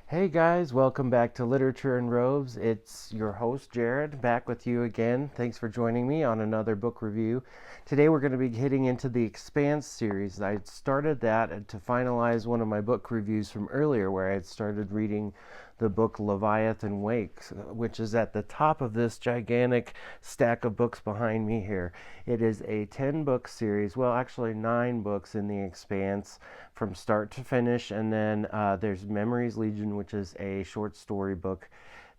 Hey guys, welcome back to Literature and Robes. It's your host Jared, back with you again. Thanks for joining me on another book review. Today we're going to be getting into the Expanse series. I started that to finalize one of my book reviews from earlier, where I had started reading the book Leviathan Wakes, which is at the top of this gigantic stack of books behind me here. It is a 10-book series, well actually 9 books in the Expanse from start to finish, and then there's Memories Legion, which is a short story book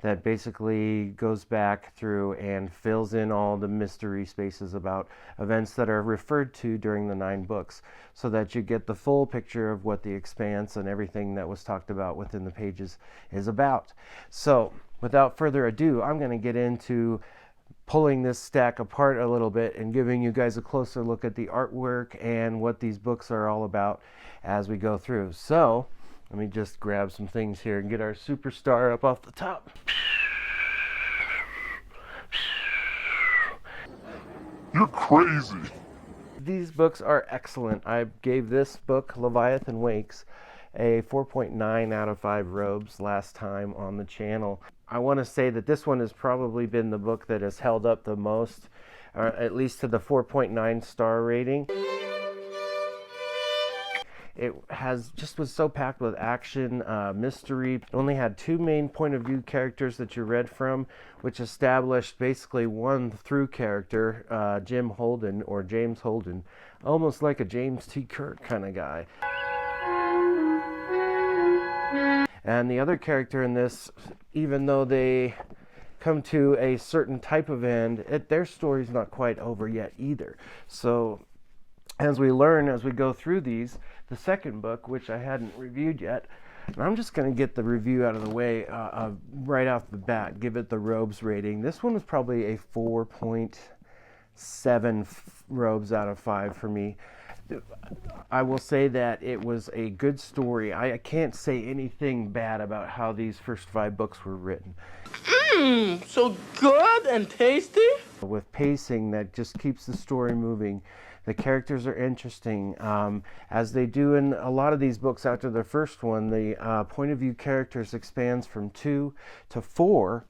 that basically goes back through and fills in all the mystery spaces about events that are referred to during the 9 books, so that you get the full picture of what the Expanse and everything that was talked about within the pages is about. So without further ado, I'm going to get into pulling this stack apart a little bit and giving you guys a closer look at the artwork and what these books are all about as we go through. So let me just grab some things here and get our superstar up off the top. You're crazy. These books are excellent. I gave this book, Leviathan Wakes, a 4.9 out of 5 robes last time on the channel. I want to say that this one has probably been the book that has held up the most, or at least to the 4.9 star rating. It was so packed with action, mystery. It only had 2 main point of view characters that you read from, which established basically one through character, James Holden, almost like a James T. Kirk kind of guy. And the other character in this, even though they come to a certain type of end, their story's not quite over yet either. So as we learn, as we go through these, the second book, which I hadn't reviewed yet, and I'm just going to get the review out of the way right off the bat, give it the robes rating. This one was probably a 4.7 robes out of 5 for me. I will say that it was a good story. I can't say anything bad about how these first 5 books were written. So good and tasty? With pacing that just keeps the story moving. The characters are interesting, as they do in a lot of these books. After the first one, the point of view characters expands from 2 to 4,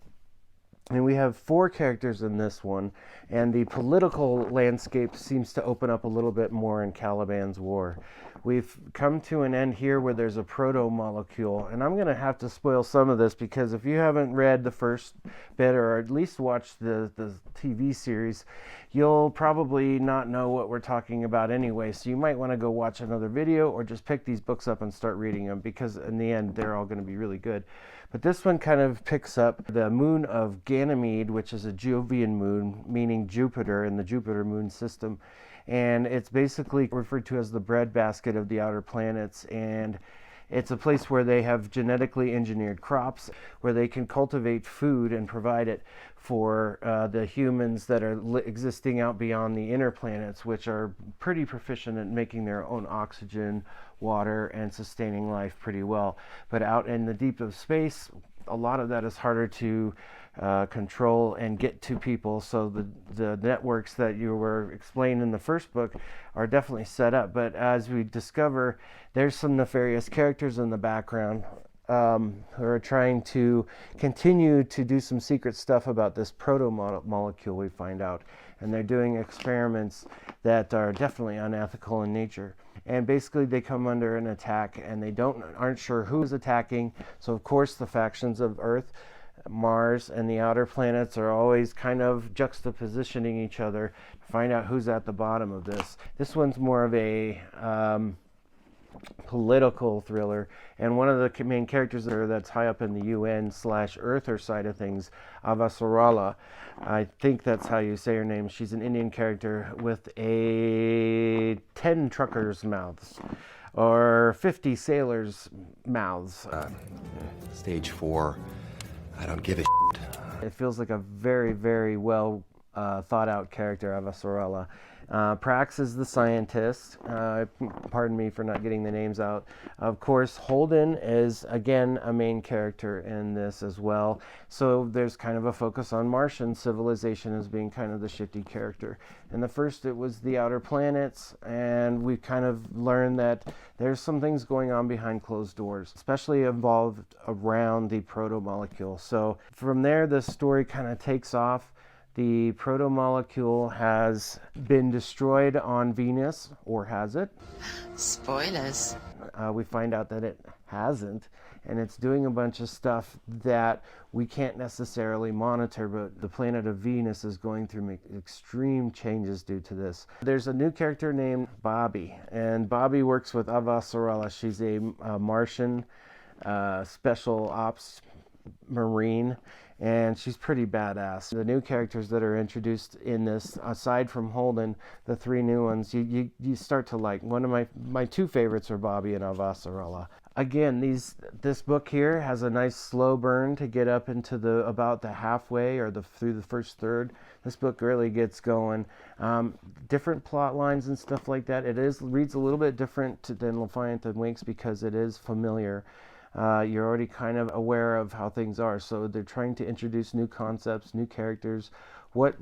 and we have 4 characters in this one, and the political landscape seems to open up a little bit more in Caliban's War. We've come to an end here where there's a proto-molecule, and I'm going to have to spoil some of this, because if you haven't read the first bit, or at least watched the TV series, you'll probably not know what we're talking about anyway, so you might want to go watch another video or just pick these books up and start reading them, because in the end they're all going to be really good. But this one kind of picks up the moon of Ganymede, which is a Jovian moon, meaning Jupiter in the Jupiter moon system. And it's basically referred to as the breadbasket of the outer planets. And it's a place where they have genetically engineered crops, where they can cultivate food and provide it for the humans that are existing out beyond the inner planets, which are pretty proficient at making their own oxygen, water, and sustaining life pretty well. But out in the deep of space, a lot of that is harder to control and get to people. So the networks that you were explained in the first book are definitely set up. But as we discover, there's some nefarious characters in the background who are trying to continue to do some secret stuff about this proto-molecule, we find out. And they're doing experiments that are definitely unethical in nature. And basically they come under an attack, and they aren't sure who's attacking. So of course the factions of Earth, Mars, and the outer planets are always kind of juxtapositioning each other to find out who's at the bottom of this. This one's more of a political thriller, and one of the main characters that's high up in the UN/Earther side of things, Avasarala, I think that's how you say her name. She's an Indian character with 10 truckers' mouths, or 50 sailors' mouths. Stage 4, I don't give a shit. It feels like a very, very well thought out character of Sorella. Prax is the scientist. Pardon me for not getting the names out. Of course, Holden is, again, a main character in this as well. So there's kind of a focus on Martian civilization as being kind of the shifty character. In the first, it was the outer planets, and we kind of learned that there's some things going on behind closed doors, especially involved around the proto-molecule. So from there, the story kind of takes off. The proto-molecule has been destroyed on Venus, or has it? Spoilers. We find out that it hasn't, and it's doing a bunch of stuff that we can't necessarily monitor, but the planet of Venus is going through extreme changes due to this. There's a new character named Bobby, and Bobby works with Ava Sorella. She's a Martian special ops Marine, and she's pretty badass. The new characters that are introduced in this, aside from Holden, the three new ones, you start to like. One of my two favorites are Bobby and Avasarala. Again, this book here has a nice slow burn to get up into about the halfway or through the first third. This book really gets going. Different plot lines and stuff like that. It reads a little bit different than Leviathan Wakes because it is familiar. You're already kind of aware of how things are, so they're trying to introduce new concepts, new characters, what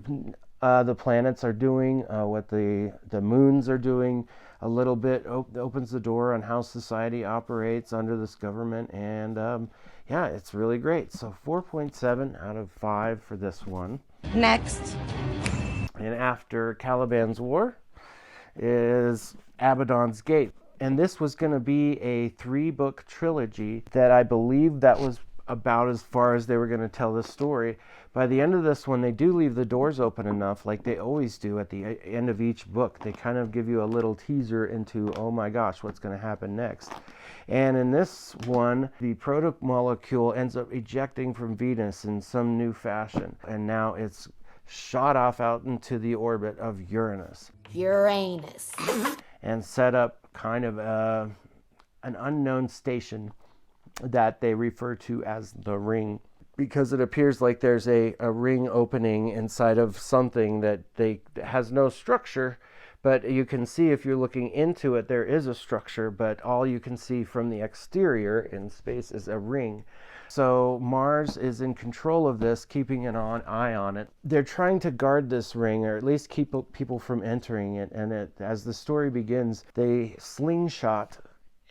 the planets are doing, what the moons are doing. A little bit opens the door on how society operates under this government, and yeah, it's really great. So 4.7 out of 5 for this one. Next. And after Caliban's War is Abaddon's Gate. And this was going to be a 3-book trilogy that I believe that was about as far as they were going to tell this story. By the end of this one, they do leave the doors open enough, like they always do at the end of each book. They kind of give you a little teaser into, oh my gosh, what's going to happen next. And in this one, the proto-molecule ends up ejecting from Venus in some new fashion. And now it's shot off out into the orbit of Uranus. Uranus. And set up kind of an unknown station that they refer to as the ring, because it appears like there's a ring opening inside of something that has no structure, but you can see if you're looking into it, there is a structure, but all you can see from the exterior in space is a ring. So Mars is in control of this, keeping an eye on it. They're trying to guard this ring, or at least keep people from entering it. And as the story begins, they slingshot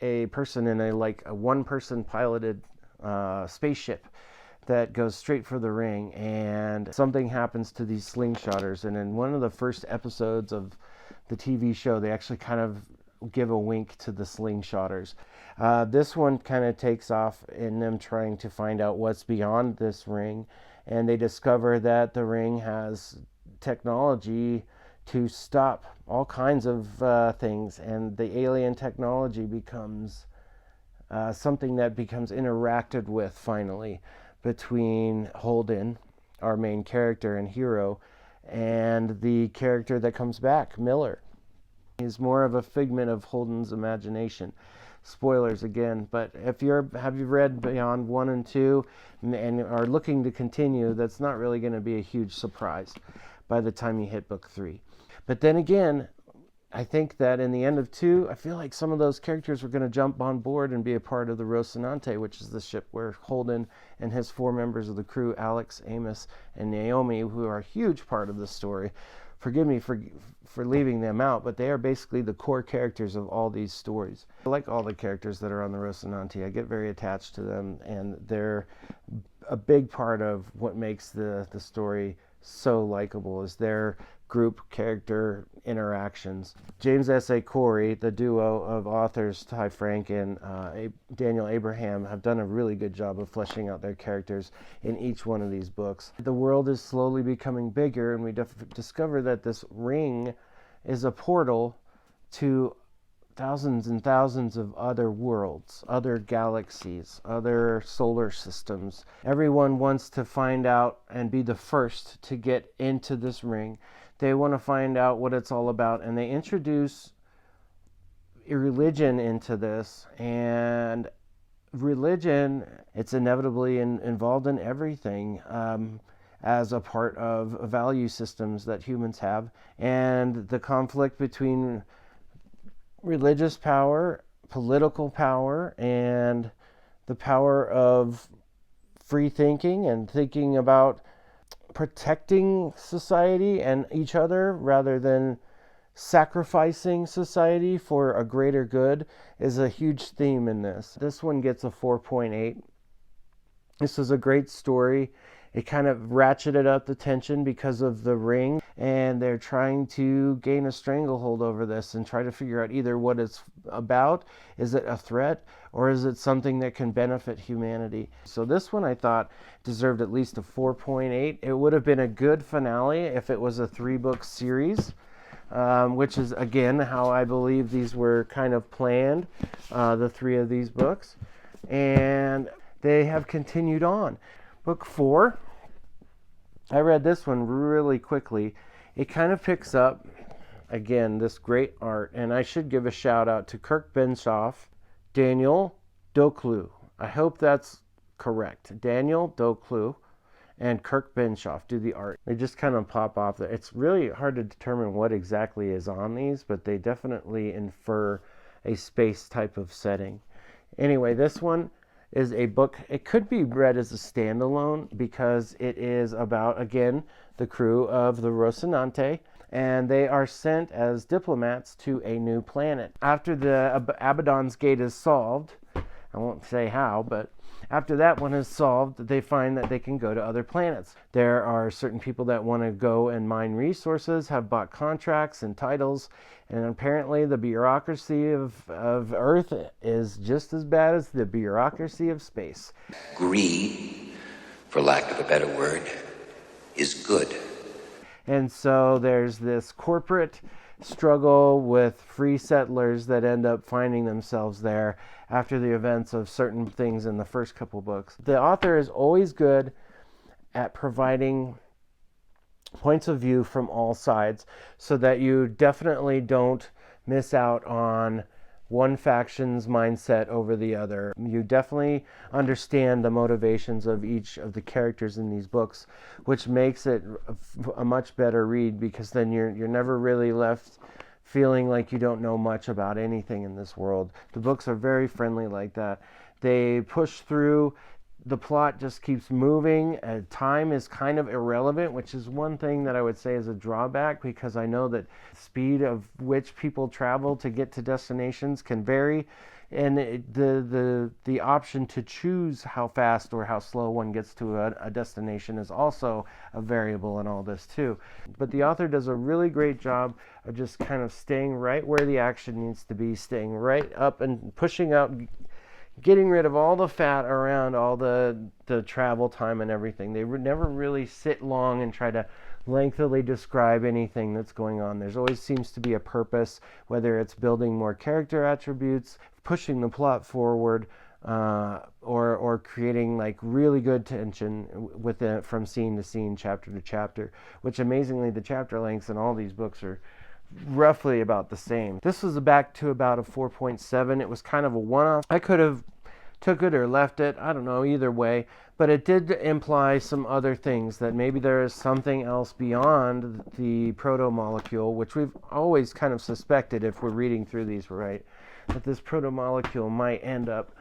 a person in a one-person piloted spaceship that goes straight for the ring. And something happens to these slingshotters. And in one of the first episodes of the TV show, they actually kind of give a wink to the slingshotters. This one kind of takes off in them trying to find out what's beyond this ring, and they discover that the ring has technology to stop all kinds of things, and the alien technology becomes something that becomes interacted with finally between Holden, our main character and hero, and the character that comes back, Miller. He's more of a figment of Holden's imagination. Spoilers again, but have you read Beyond 1 and 2 and are looking to continue, that's not really going to be a huge surprise by the time you hit book 3. But then again, I think that in the end of 2, I feel like some of those characters were going to jump on board and be a part of the Rocinante, which is the ship where Holden and his 4 members of the crew, Alex, Amos, and Naomi, who are a huge part of the story. Forgive me for leaving them out, but they are basically the core characters of all these stories. I like all the characters that are on the Rocinante. I get very attached to them, and they're a big part of what makes the story so likable is their group character interactions. James S.A. Corey, the duo of authors Ty Frank and Daniel Abraham, have done a really good job of fleshing out their characters in each one of these books. The world is slowly becoming bigger, and we discover that this ring is a portal to thousands and thousands of other worlds, other galaxies, other solar systems. Everyone wants to find out and be the first to get into this ring. They want to find out what it's all about, and they introduce religion into this. And religion, it's inevitably involved in everything. as a part of value systems that humans have, and the conflict between religious power, political power, and the power of free thinking and thinking about protecting society and each other rather than sacrificing society for a greater good is a huge theme in this. This one gets a 4.8. This is a great story. It kind of ratcheted up the tension because of the ring, and they're trying to gain a stranglehold over this and try to figure out either what it's about, is it a threat, or is it something that can benefit humanity. So this one I thought deserved at least a 4.8. It would have been a good finale if it was a 3-book series, which is again how I believe these were kind of planned, the 3 of these books, and they have continued on. Book 4, I read this one really quickly. It kind of picks up, again, this great art, and I should give a shout out to Kirk Benshoff, Daniel Doklu. I hope that's correct. Daniel Doklu and Kirk Benshoff do the art. They just kind of pop off there. It's really hard to determine what exactly is on these, but they definitely infer a space type of setting. Anyway, this one is a book. It could be read as a standalone because it is about, again, the crew of the Rocinante, and they are sent as diplomats to a new planet. After the Abaddon's Gate is solved, I won't say how, but after that one is solved, they find that they can go to other planets. There are certain people that want to go and mine resources, have bought contracts and titles, and apparently the bureaucracy of Earth is just as bad as the bureaucracy of space. Greed, for lack of a better word, is good. And so there's this corporate struggle with free settlers that end up finding themselves there after the events of certain things in the first couple books. The author is always good at providing points of view from all sides so that you definitely don't miss out on one faction's mindset over the other. You definitely understand the motivations of each of the characters in these books, which makes it a much better read, because then you're never really left feeling like you don't know much about anything in this world. The books are very friendly like that. They push through. The plot just keeps moving. Time is kind of irrelevant, which is one thing that I would say is a drawback, because I know that speed of which people travel to get to destinations can vary, and the option to choose how fast or how slow one gets to a destination is also a variable in all this too. But the author does a really great job of just kind of staying right where the action needs to be, staying right up and pushing out, getting rid of all the fat around all the travel time and everything. They never really sit long and try to lengthily describe anything that's going on. There's always seems to be a purpose, whether it's building more character attributes, pushing the plot forward, or creating like really good tension with it from scene to scene, chapter to chapter, which amazingly the chapter lengths in all these books are roughly about the same. This was back to about a 4.7. It was kind of a one-off. I could have took it or left it, I don't know, either way, but it did imply some other things, that maybe there is something else beyond the proto-molecule, which we've always kind of suspected if we're reading through these, right, that this proto-molecule might end up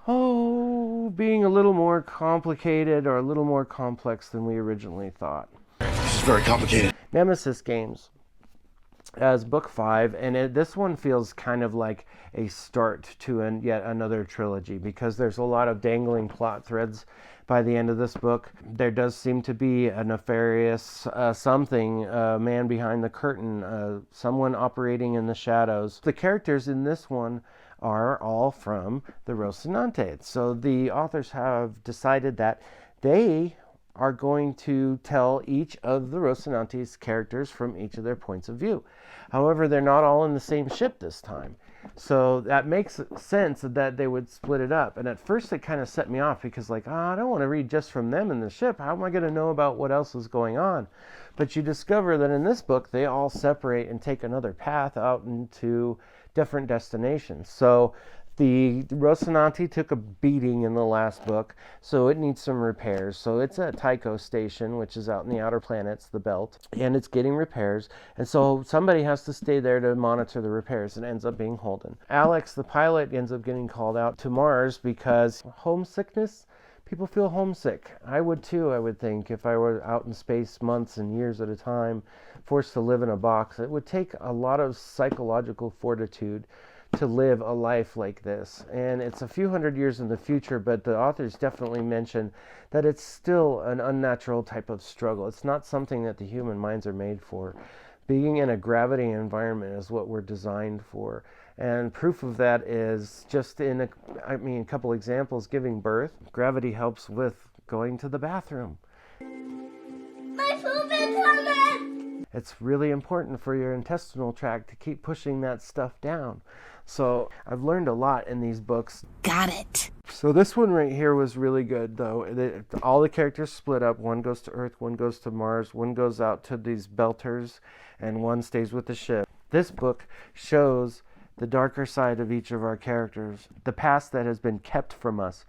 being a little more complicated or a little more complex than we originally thought. This is very complicated. Nemesis Games as book 5, and this one feels kind of like a start to yet another trilogy, because there's a lot of dangling plot threads by the end of this book. There does seem to be a nefarious something, man behind the curtain, someone operating in the shadows. The characters in this one are all from the Rocinante, so the authors have decided that they are going to tell each of the Rocinante's characters from each of their points of view. However, they're not all in the same ship this time. So that makes sense that they would split it up. And at first it kind of set me off, because like, I don't want to read just from them in the ship. How am I going to know about what else is going on? But you discover that in this book, they all separate and take another path out into different destinations. So The Rocinante took a beating in the last book, so it needs some repairs. So it's at Tycho Station, which is out in the outer planets, the belt, and it's getting repairs. And so somebody has to stay there to monitor the repairs. It ends up being Holden. Alex, the pilot, ends up getting called out to Mars because homesickness. People feel homesick. I would too, I would think, if I were out in space months and years at a time, forced to live in a box. It would take a lot of psychological fortitude to live a life like this. And it's a few hundred years in the future, but the authors definitely mention that it's still an unnatural type of struggle. It's not something that the human minds are made for. Being in a gravity environment is what we're designed for. And proof of that is just in a couple examples. Giving birth, gravity helps with going to the bathroom. My poop is coming! It's really important for your intestinal tract to keep pushing that stuff down. So I've learned a lot in these books. Got it. So this one right here was really good, though. All the characters split up. One goes to Earth, one goes to Mars, one goes out to these belters, and one stays with the ship. This book shows the darker side of each of our characters. The past that has been kept from us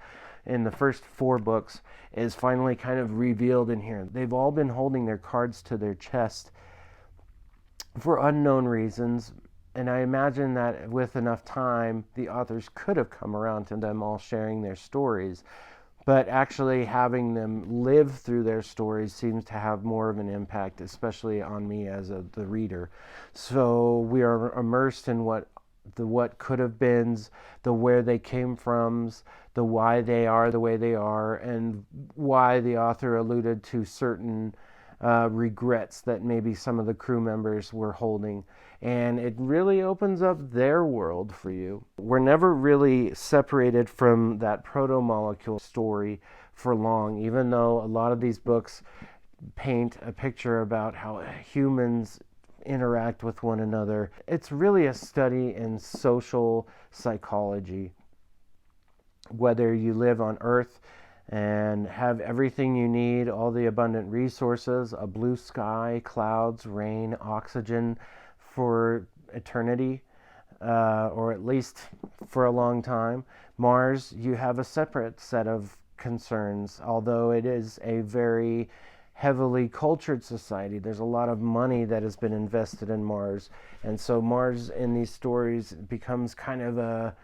in the first 4 books is finally kind of revealed in here. They've all been holding their cards to their chest for unknown reasons. And I imagine that with enough time, the authors could have come around to them all sharing their stories. But actually having them live through their stories seems to have more of an impact, especially on me as the reader. So we are immersed in what could have beens, the where they came from, the why they are the way they are, and why the author alluded to certain regrets that maybe some of the crew members were holding. And it really opens up their world for you. We're never really separated from that proto-molecule story for long, even though a lot of these books paint a picture about how humans interact with one another. It's really a study in social psychology. Whether you live on Earth and have everything you need, all the abundant resources, a blue sky, clouds, rain, oxygen for eternity, or at least for a long time. Mars, you have a separate set of concerns, although it is a very heavily cultured society. There's a lot of money that has been invested in Mars, and so Mars in these stories becomes kind of a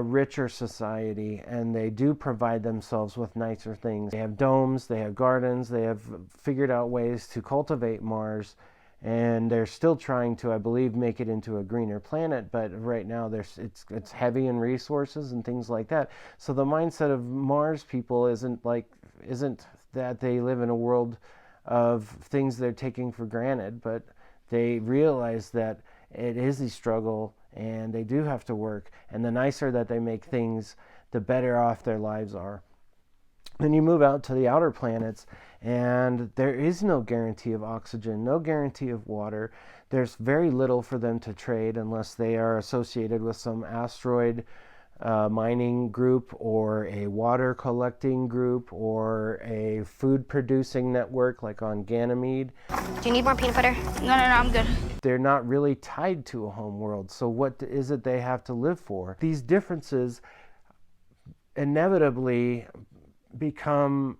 richer society, and they do provide themselves with nicer things. They have domes, they have gardens, they have figured out ways to cultivate Mars, and they're still trying to, I believe, make it into a greener planet, but right now it's heavy in resources and things like that. So the mindset of Mars people isn't that they live in a world of things they're taking for granted, but they realize that it is a struggle and they do have to work, and the nicer that they make things, the better off their lives are. Then you move out to the outer planets, and there is no guarantee of oxygen, no guarantee of water. There's very little for them to trade unless they are associated with some asteroid mining group or a water collecting group or a food producing network like on Ganymede. Do you need more peanut butter? No, I'm good. They're not really tied to a home world, so what is it they have to live for? These differences inevitably become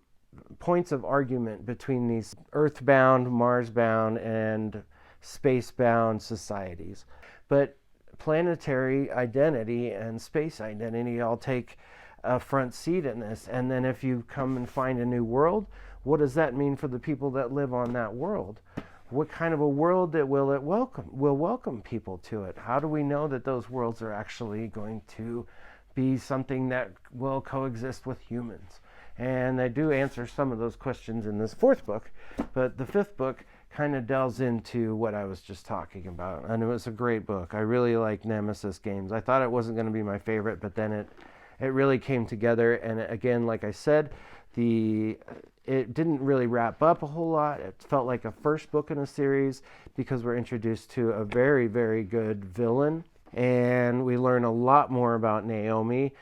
points of argument between these earthbound, Mars-bound, and space-bound societies. But planetary identity and space identity all take a front seat in this. And then if you come and find a new world, what does that mean for the people that live on that world? What kind of a world that will welcome people to it? How do we know that those worlds are actually going to be something that will coexist with humans? And they do answer some of those questions in this 4th book, but the 5th book kind of delves into what I was just talking about, and it was a great book. I really like Nemesis Games. I thought it wasn't going to be my favorite, but then it really came together, and again, like I said, it didn't really wrap up a whole lot. It felt like a first book in a series because we're introduced to a very, very good villain, and we learn a lot more about Naomi.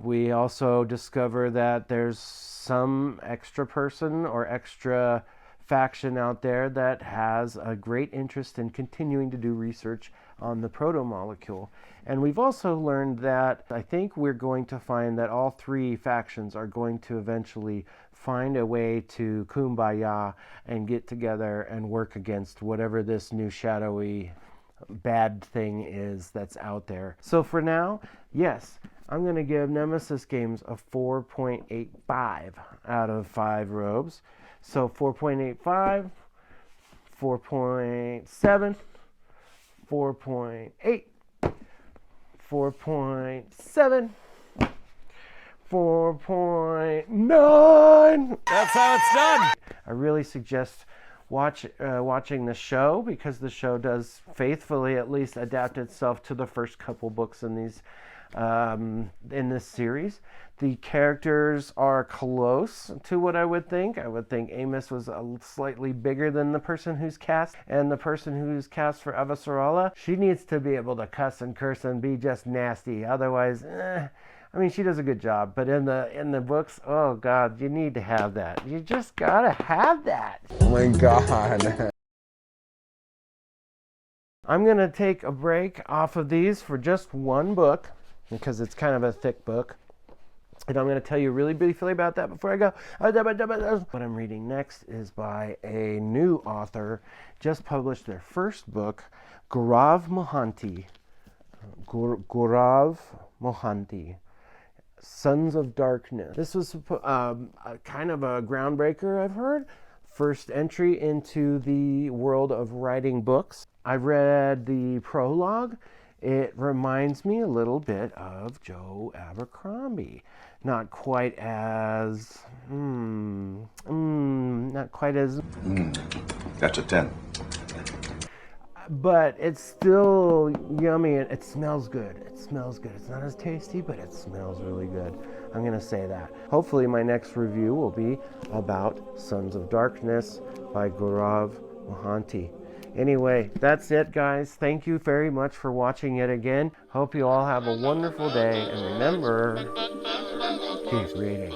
We also discover that there's some extra person or extra faction out there that has a great interest in continuing to do research on the proto-molecule. And we've also learned that I think we're going to find that all three factions are going to eventually find a way to kumbaya and get together and work against whatever this new shadowy bad thing is that's out there. So for now, yes, I'm going to give Nemesis Games a 4.85 out of 5 robes. So 4.85, 4.7, 4.8, 4.7, 4.9. That's how it's done. I really suggest watching the show, because the show does faithfully at least adapt itself to the first couple books in these in this series. The characters are close to what I would think. I would think Amos was slightly bigger than the person who's cast, and the person who's cast for Avasarala, she needs to be able to cuss and curse and be just nasty. Otherwise, I mean, she does a good job, but in the books, oh God, you need to have that. You just gotta have that. Oh my God. I'm gonna take a break off of these for just one book, because it's kind of a thick book. And I'm going to tell you really briefly about that before I go. What I'm reading next is by a new author, just published their first book, Gaurav Mohanty. Gaurav Mohanty, Sons of Darkness. This was kind of a groundbreaker, I've heard. First entry into the world of writing books. I've read the prologue. It reminds me a little bit of Joe Abercrombie. Not quite as... not quite as... That's a 10. But it's still yummy. It smells good. It smells good. It's not as tasty, but it smells really good. I'm going to say that. Hopefully my next review will be about Sons of Darkness by Gaurav Mohanty. Anyway, that's it, guys. Thank you very much for watching it again. Hope you all have a wonderful day. And remember, keep reading.